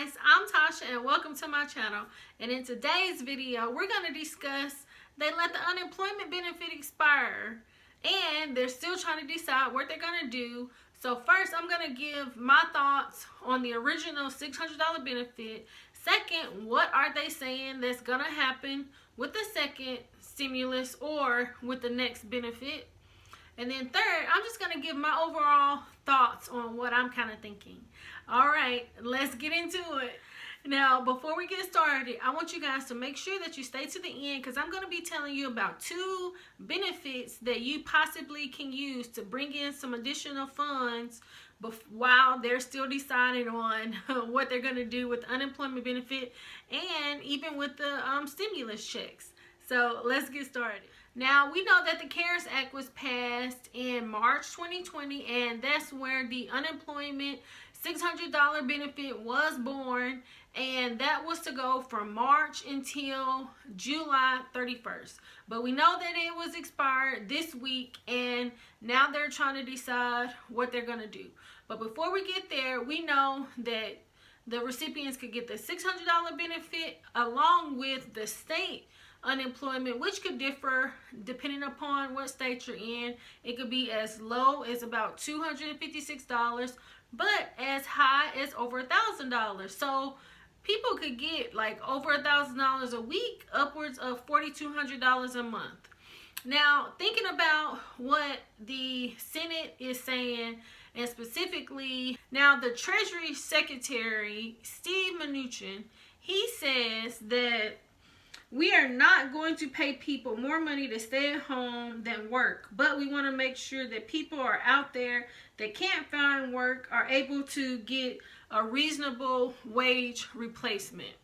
guys, I'm Tasha and welcome to my channel. And in today's video, we're going to discuss they let the unemployment benefit expire and they're still trying to decide what they're going to do. So first, I'm going to give my thoughts on the original $600 benefit. Second, what are they saying that's going to happen with the second stimulus or with the next benefit? And then third, I'm just going to give my overall thoughts on what I'm kind of thinking. All right, let's get into it. Now, before we get started, I want you guys to make sure that you stay to the end because I'm going to be telling you about 2 benefits that you possibly can use to bring in some additional funds while they're still deciding on what they're going to do with the unemployment benefit and even with the stimulus checks. So let's get started. Now, we know that the CARES Act was passed in March 2020, and that's where the unemployment $600 benefit was born, and that was to go from March until July 31st. But we know that it was expired this week, and now they're trying to decide what they're going to do. But before we get there, we know that the recipients could get the $600 benefit along with the state unemployment, which could differ depending upon what state you're in. It could be as low as about $256, but as high as over $1,000. So people could get like over $1,000 a week, upwards of $4,200 a month. Now, thinking about what the Senate is saying, and specifically, now the Treasury Secretary, Steve Mnuchin, he says that we are not going to pay people more money to stay at home than work, but we want to make sure that people are out there that can't find work are able to get a reasonable wage replacement.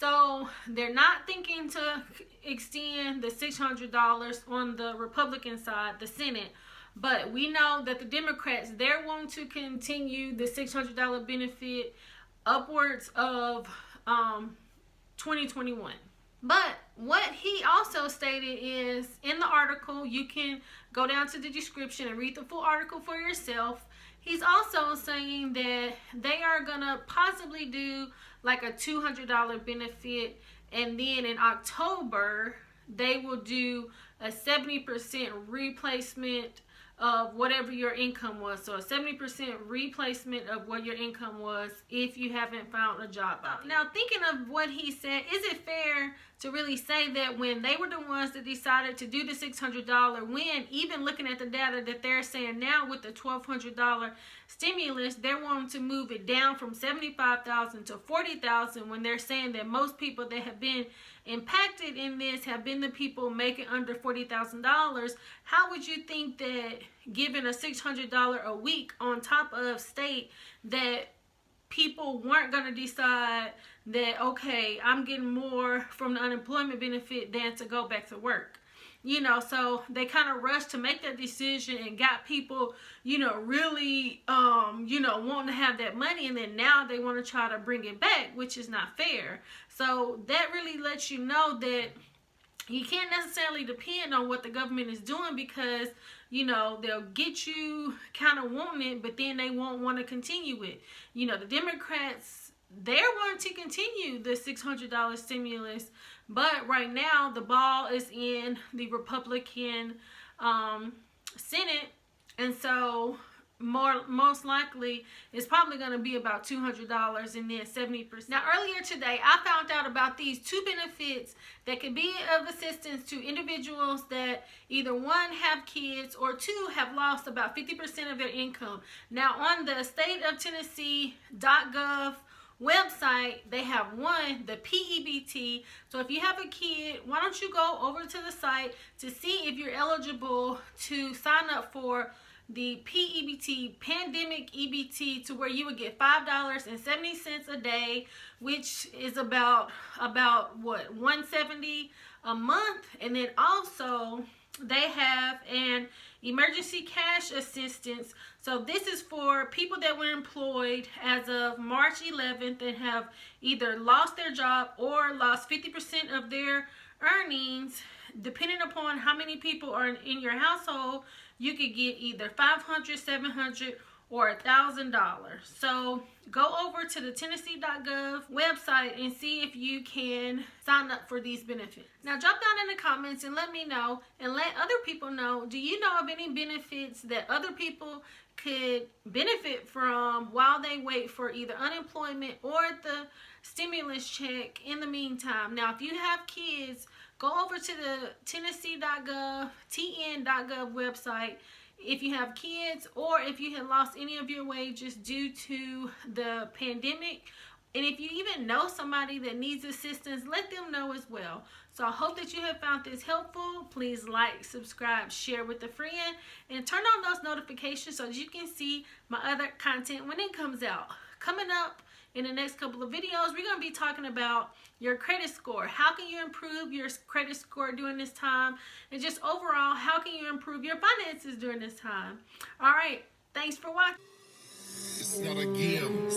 So they're not thinking to extend the $600 on the Republican side, the Senate, but we know that the Democrats, they're wanting to continue the $600 benefit upwards of 2021. But what he also stated is, in the article, you can go down to the description and read the full article for yourself. He's also saying that they are going to possibly do like a $200 benefit, and then in October, they will do a 70% replacement of whatever your income was. So a 70% replacement of what your income was if you haven't found a job out. Now, thinking of what he said, is it fair to really say that when they were the ones that decided to do the $600, when even looking at the data that they're saying now with the $1,200 stimulus, they're wanting to move it down from $75,000 to $40,000 when they're saying that most people that have been impacted in this have been the people making under $40,000. How would you think that giving a $600 a week on top of state, that people weren't going to decide that, okay, I'm getting more from the unemployment benefit than to go back to work? You know, so they kind of rushed to make that decision and got people, you know, really, wanting to have that money. And then now they want to try to bring it back, which is not fair. So that really lets you know that you can't necessarily depend on what the government is doing, because, you know, they'll get you kind of wanting it, but then they won't want to continue it. You know, the Democrats, they're wanting to continue the $600 stimulus, but right now the ball is in the Republican Senate, and so most likely it's probably going to be about $200 and then 70%. Now, earlier today, I found out about these 2 benefits that could be of assistance to individuals that either 1, have kids, or 2, have lost about 50% of their income. Now, on the state of Tennessee.gov website, they have 1, the P-EBT. So if you have a kid, why don't you go over to the site to see if you're eligible to sign up for the P-EBT, pandemic EBT, to where you would get $5.70 a day, which is about what, $170 a month. And then also they have an emergency cash assistance. So this is for people that were employed as of March 11th and have either lost their job or lost 50% of their earnings. Depending upon how many people are in your household, you could get either $500, $700, or $1,000. So go over to the Tennessee.gov website and see if you can sign up for these benefits. Now drop down in the comments and let me know, and let other people know, do you know of any benefits that other people could benefit from while they wait for either unemployment or the stimulus check in the meantime? Now if you have kids, go over to the Tennessee.gov, TN.gov website. If you have kids, or if you had lost any of your wages due to the pandemic, and if you even know somebody that needs assistance, let them know as well. So I hope that you have found this helpful. Please like, subscribe, share with a friend, and turn on those notifications so that you can see my other content when it comes out. Coming up in the next couple of videos, we're going to be talking about your credit score. How can you improve your credit score during this time? And just overall, how can you improve your finances during this time? All right. Thanks for watching. It's not a game.